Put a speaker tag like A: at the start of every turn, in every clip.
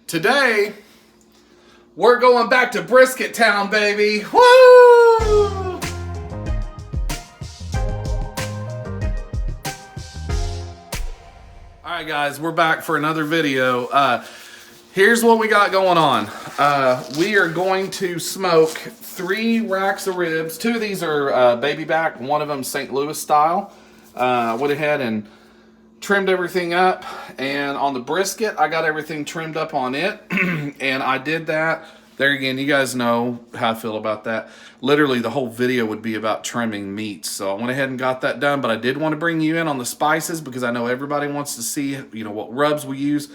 A: Today, we're going back to Brisket Town, baby. Woo! Alright guys, we're back for another video. Here's what we got going on. We are going to smoke 3 racks of ribs. 2 of these are baby back, one of them St. Louis style. Went ahead and trimmed everything up, and on the brisket I got everything trimmed up on it. And I did that there again. You guys know how I feel about that. Literally the whole video would be about trimming meats, so I went ahead and got that done. But I did want to bring you in on the spices because I know everybody wants to see, you know, what rubs we use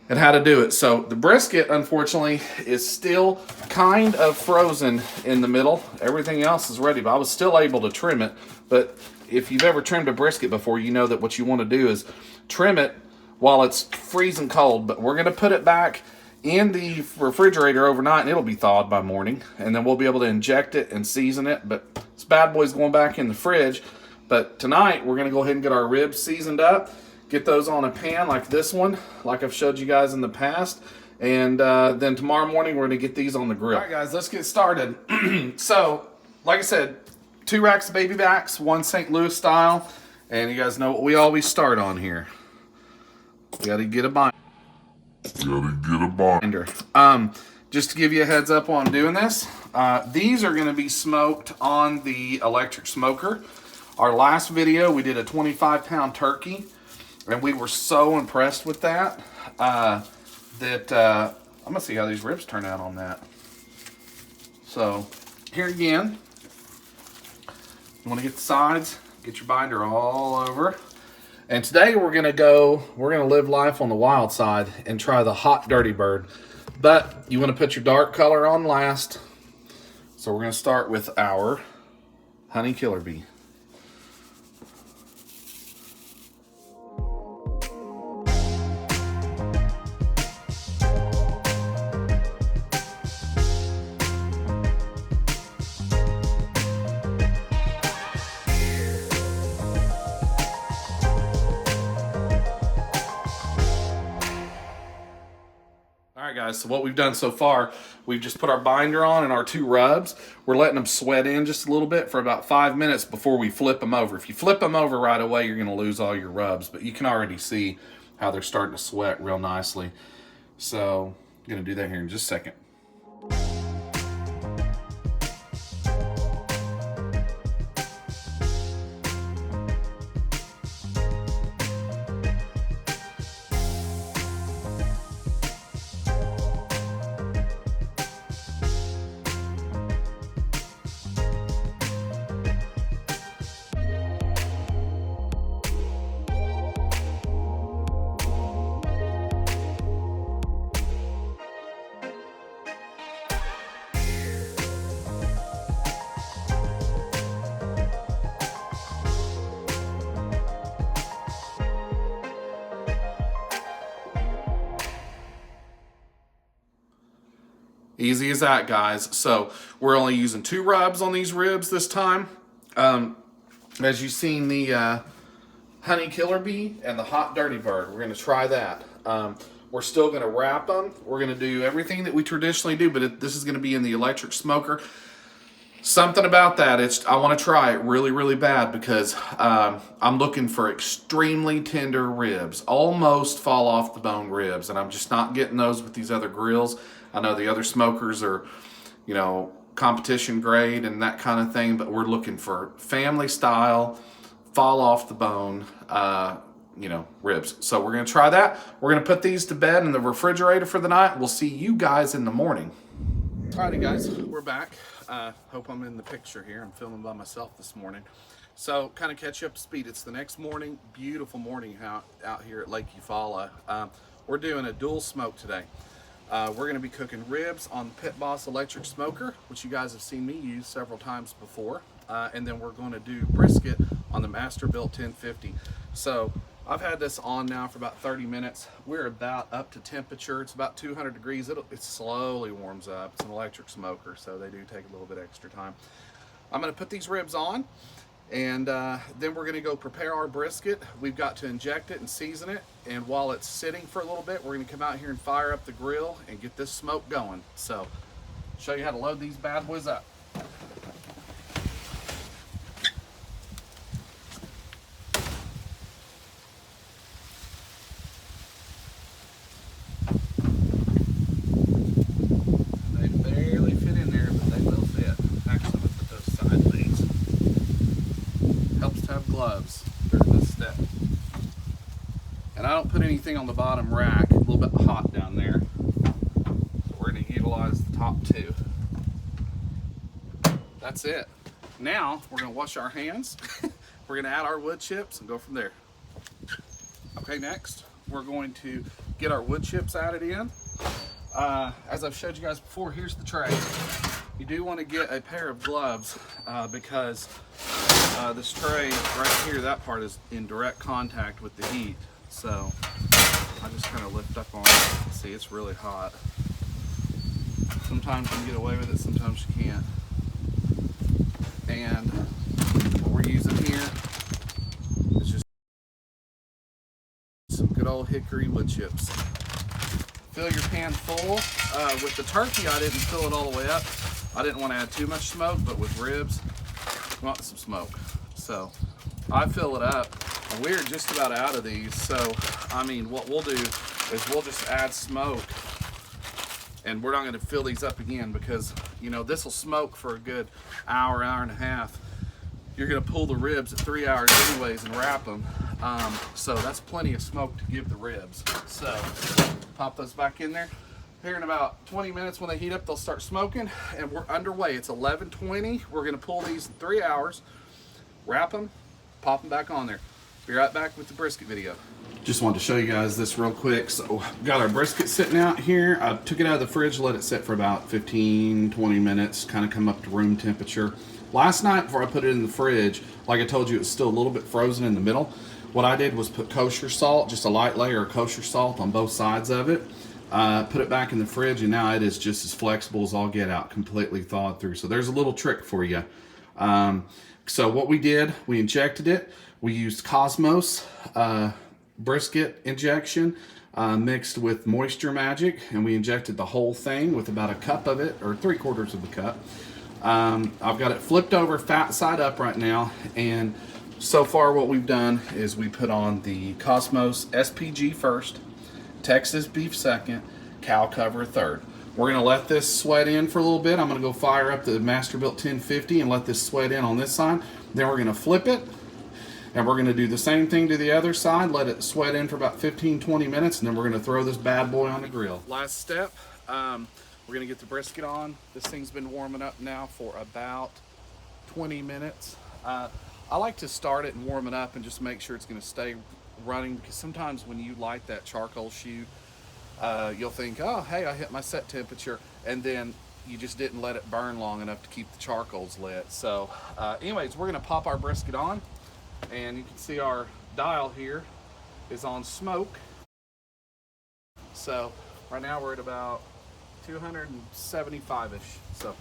A: and how to do it. So the brisket, unfortunately, is still kind of frozen in the middle. Everything else is ready, but I was still able to trim it. But if you've ever trimmed a brisket before, you know that what you want to do is trim it while it's freezing cold. But we're going to put it back in the refrigerator overnight, and it'll be thawed by morning. And then we'll be able to inject it and season it. But this bad boy's going back in the fridge. But tonight, we're going to go ahead and get our ribs seasoned up. Get those on a pan like this one, like I've showed you guys in the past. And then tomorrow morning, we're going to get these on the grill. All right, guys, let's get started. So, like I said, 2 racks of baby backs, 1 St. Louis style. And you guys know what we always start on here. We got to get a binder. Just to give you a heads up while I'm doing this, these are going to be smoked on the electric smoker. Our last video, we did a 25-pound turkey. And we were so impressed with that, I'm going to see how these ribs turn out on that. So, here again, you want to get the sides, get your binder all over. And today we're going to live life on the wild side and try the hot dirty bird. But you want to put your dark color on last. So we're going to start with our honey killer bee. Alright guys, so what we've done so far, we've just put our binder on and our 2 rubs. We're letting them sweat in just a little bit for about 5 minutes before we flip them over. If you flip them over right away, you're going to lose all your rubs, but you can already see how they're starting to sweat real nicely. So, I'm going to do that here in just a second. Easy as that, guys. So we're only using 2 rubs on these ribs this time. As you've seen, the honey killer bee and the hot dirty bird. We're going to try that. We're still going to wrap them. We're going to do everything that we traditionally do, but this is going to be in the electric smoker. Something about that, I want to try it really, really bad because I'm looking for extremely tender ribs, almost fall off the bone ribs, and I'm just not getting those with these other grills. I know the other smokers are, you know, competition grade and that kind of thing, but we're looking for family style, fall off the bone, you know, ribs. So we're going to try that. We're going to put these to bed in the refrigerator for the night. We'll see you guys in the morning. Alrighty guys, we're back. Hope I'm in the picture here. I'm filming by myself this morning. So kind of catch you up to speed. It's the next morning, beautiful morning out here at Lake Eufaula. We're doing a dual smoke today. We're going to be cooking ribs on the Pit Boss electric smoker, which you guys have seen me use several times before. And then we're going to do brisket on the Masterbuilt 1050. So I've had this on now for about 30 minutes. We're about up to temperature. It's about 200 degrees. It slowly warms up. It's an electric smoker, so they do take a little bit extra time. I'm going to put these ribs on, And then we're going to go prepare our brisket. We've got to inject it and season it. And while it's sitting for a little bit, we're going to come out here and fire up the grill and get this smoke going. So, show you how to load these bad boys up. They barely fit in there, but they will fit. Actually, I'm going to put those sideways. Helps to have gloves during this step. And I don't put anything on the bottom rack. A little bit hot down there. So we're going to utilize the top two. That's it. Now we're going to wash our hands. We're going to add our wood chips and go from there. Okay, next we're going to get our wood chips added in. As I've showed you guys before, here's the tray. You do want to get a pair of gloves because this tray right here, that part is in direct contact with the heat. So I just kind of lift up on it. See, it's really hot. Sometimes you can get away with it, sometimes you can't. And what we're using here is just some good old hickory wood chips. Fill your pan full. With the turkey, I didn't fill it all the way up. I didn't want to add too much smoke, but with ribs, we want some smoke. So I fill it up. And we're just about out of these. So, I mean, what we'll do is we'll just add smoke. And we're not going to fill these up again because, you know, this will smoke for a good hour, hour and a half. You're going to pull the ribs at 3 hours anyways and wrap them. So that's plenty of smoke to give the ribs. So pop those back in there. Here in about 20 minutes when they heat up, they'll start smoking. And we're underway. It's 11:20. We're going to pull these in 3 hours, wrap them, pop them back on there. Be right back with the brisket video. Just wanted to show you guys this real quick. So got our brisket sitting out here. I took it out of the fridge, let it sit for about 15-20 minutes, kind of come up to room temperature. Last night before I put it in the fridge, like I told you, it was still a little bit frozen in the middle. What I did was put kosher salt, just a light layer of kosher salt on both sides of it. Put it back in the fridge, and now it is just as flexible as all get out, completely thawed through. So there's a little trick for you. So what we did, we injected it. We used Cosmos brisket injection mixed with Moisture Magic, and we injected the whole thing with about a cup of it, or 3/4 of the cup. I've got it flipped over fat side up right now, and so far what we've done is we put on the Cosmos SPG first, Texas beef second, cow cover third. We're going to let this sweat in for a little bit. I'm going to go fire up the Masterbuilt 1050 and let this sweat in on this side. Then we're going to flip it, and we're going to do the same thing to the other side. Let it sweat in for about 15-20 minutes, and then we're going to throw this bad boy on the grill. Last step, we're going to get the brisket on. This thing's been warming up now for about 20 minutes. I like to start it and warm it up and just make sure it's going to stay running, because sometimes when you light that charcoal chute, you'll think, oh, hey, I hit my set temperature, and then you just didn't let it burn long enough to keep the charcoals lit. So anyways, we're going to pop our brisket on, and you can see our dial here is on smoke. So right now we're at about 275-ish. So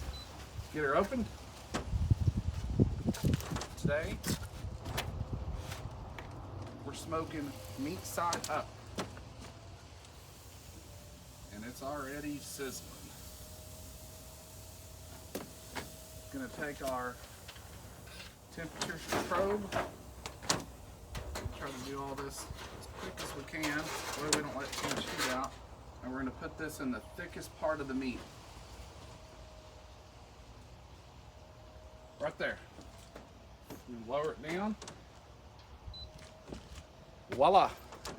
A: get her open. Today we're smoking meat side up, and it's already sizzling. Gonna take our temperature probe, try to do all this as quick as we can, so we don't let too much heat out, and we're gonna put this in the thickest part of the meat. Right there. Lower it down. Voila.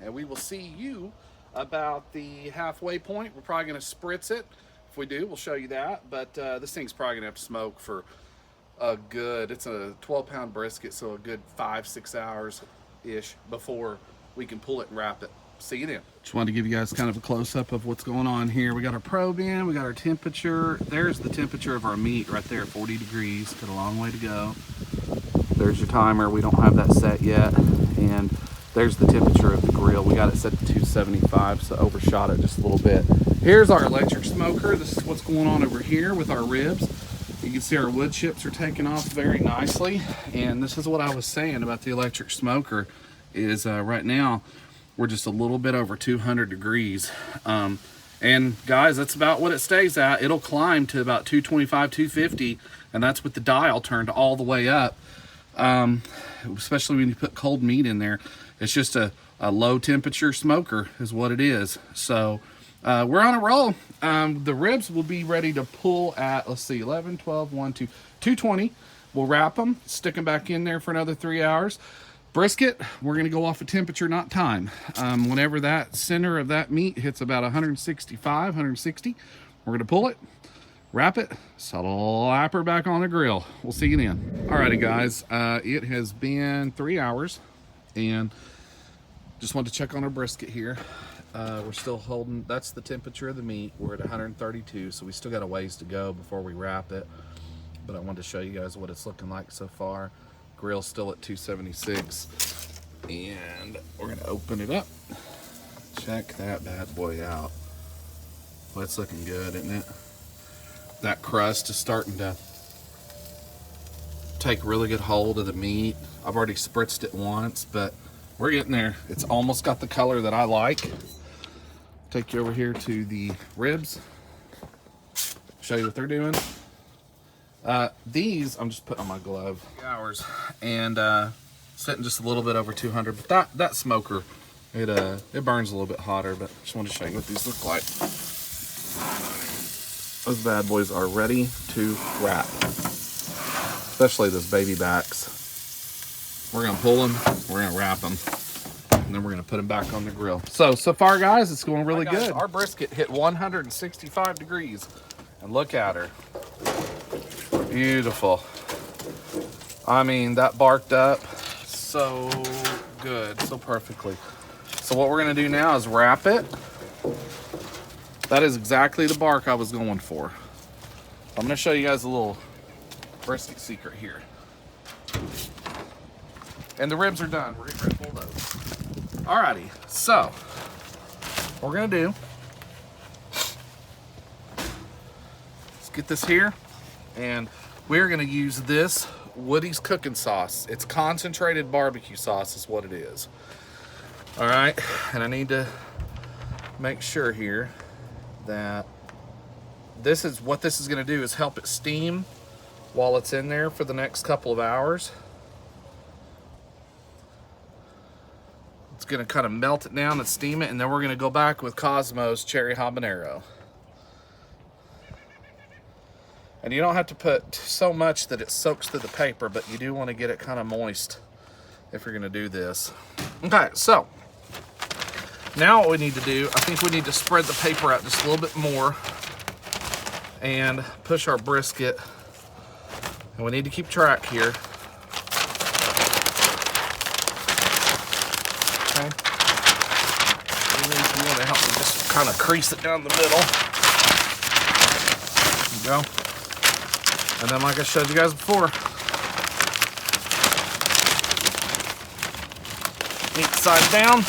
A: And we will see you about the halfway point. We're probably going to spritz it. If we do, we'll show you that. But this thing's probably going to have to smoke for a good, it's a 12-pound brisket, so a good 5-6 hours-ish before we can pull it and wrap it. See you then. Just wanted to give you guys kind of a close-up of what's going on here. We got our probe in, we got our temperature. There's the temperature of our meat right there, 40 degrees. Got a long way to go. There's your timer. We don't have that set yet. And there's the temperature of the grill. We got it set to 275, so overshot it just a little bit. Here's our electric smoker. This is what's going on over here with our ribs. You can see our wood chips are taking off very nicely. And this is what I was saying about the electric smoker is right now we're just a little bit over 200 degrees. And guys, that's about what it stays at. It'll climb to about 225, 250, and that's with the dial turned all the way up. Especially when you put cold meat in there. It's just a low temperature smoker is what it is. So we're on a roll. The ribs will be ready to pull at, let's see, 11, 12, 1, 2, 220. We'll wrap them, stick them back in there for another 3 hours. Brisket, we're going to go off of temperature, not time. Whenever that center of that meat hits about 165, 160, we're going to pull it, wrap it, slap her back on the grill. We'll see you then. Alrighty guys, it has been 3 hours and just wanted to check on our brisket here. We're still holding, that's the temperature of the meat. We're at 132, so we still got a ways to go before we wrap it. But I wanted to show you guys what it's looking like so far. Grill's still at 276. And we're gonna open it up. Check that bad boy out. Well, it's looking good, isn't it? That crust is starting to take really good hold of the meat. I've already spritzed it once, but we're getting there. It's almost got the color that I like. Take you over here to the ribs. Show you what they're doing. These, I'm just putting on my glove. Hours and sitting just a little bit over 200. But that smoker, it burns a little bit hotter. But just wanted to show you what these look like. Those bad boys are ready to wrap, especially those baby backs. We're gonna pull them, we're gonna wrap them, and then we're gonna put them back on the grill. So far guys, it's going really good. Our brisket hit 165 degrees, and look at her. Beautiful. I mean, that barked up so good, so perfectly. So what we're gonna do now is wrap it. That is exactly the bark I was going for. I'm gonna show you guys a little brisket secret here. And the ribs are done. We're getting ready to pull those. Alrighty, so what we're gonna do, let's get this here, and we're gonna use this Woody's cooking sauce. It's concentrated barbecue sauce is what it is. All right, and I need to make sure here that this is what this is gonna do is help it steam while it's in there for the next couple of hours. It's gonna kind of melt it down and steam it, and then we're gonna go back with Cosmo's cherry habanero. And you don't have to put so much that it soaks through the paper, but you do want to get it kind of moist if you're gonna do this. Okay, so now what we need to do, I think we need to spread the paper out just a little bit more and push our brisket. And we need to keep track here. Okay. You want to help me just kind of crease it down the middle. There you go. And then like I showed you guys before, meat side down,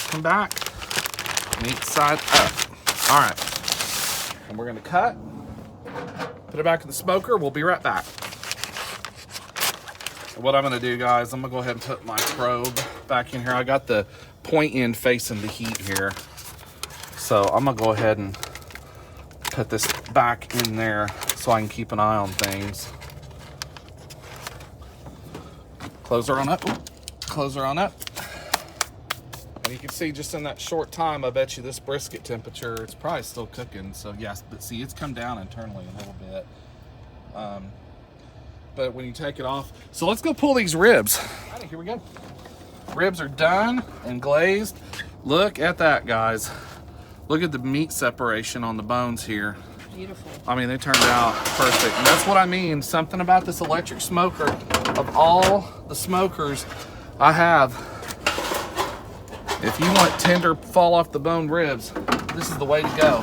A: come back, meat side up. All right, and we're gonna cut, put it back in the smoker. We'll be right back. What I'm gonna do, guys, I'm gonna go ahead and put my probe back in here. I got the point end facing the heat here. So I'm gonna go ahead and put this back in there so I can keep an eye on things. Close her on up. Close her on up. And you can see just in that short time, I bet you this brisket temperature, it's probably still cooking. So yes, but see, it's come down internally a little bit. But when you take it off, so let's go pull these ribs. All right, here we go. Ribs are done and glazed. Look at that, guys. Look at the meat separation on the bones here.
B: Beautiful.
A: I mean, they turned out perfect. And that's what I mean. Something about this electric smoker, of all the smokers I have, if you want tender, fall off the bone ribs, this is the way to go.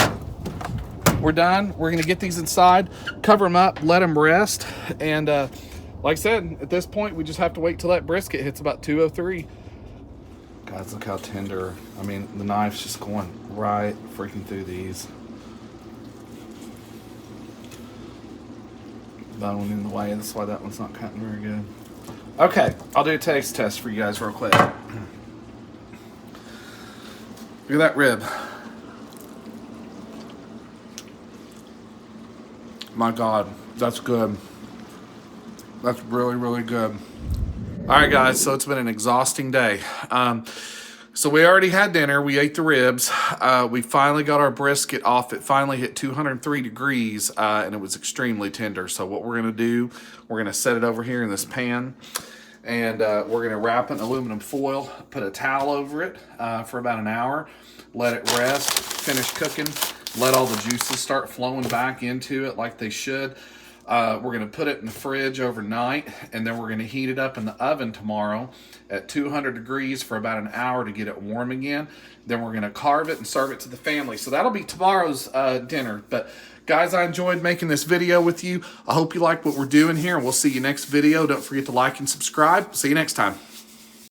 A: We're done. We're gonna get these inside, cover them up, let them rest. And like I said, at this point, we just have to wait till that brisket hits about 203. Guys, look how tender. I mean, the knife's just going right freaking through these. bone in the way. That's why that one's not cutting very good. Okay, I'll do a taste test for you guys real quick. Look at that rib. My God, that's good. That's really, really good. All right, guys, so it's been an exhausting day. So we already had dinner. We ate the ribs. We finally got our brisket off. It finally hit 203 degrees, and it was extremely tender. So what we're going to do, we're going to set it over here in this pan, and we're going to wrap it in aluminum foil, put a towel over it for about an hour, let it rest, finish cooking, let all the juices start flowing back into it like they should. We're going to put it in the fridge overnight, and then we're going to heat it up in the oven tomorrow at 200 degrees for about an hour to get it warm again. Then we're going to carve it and serve it to the family. So that'll be tomorrow's dinner. But guys, I enjoyed making this video with you. I hope you like what we're doing here, and we'll see you next video. Don't forget to like and subscribe. See you next time.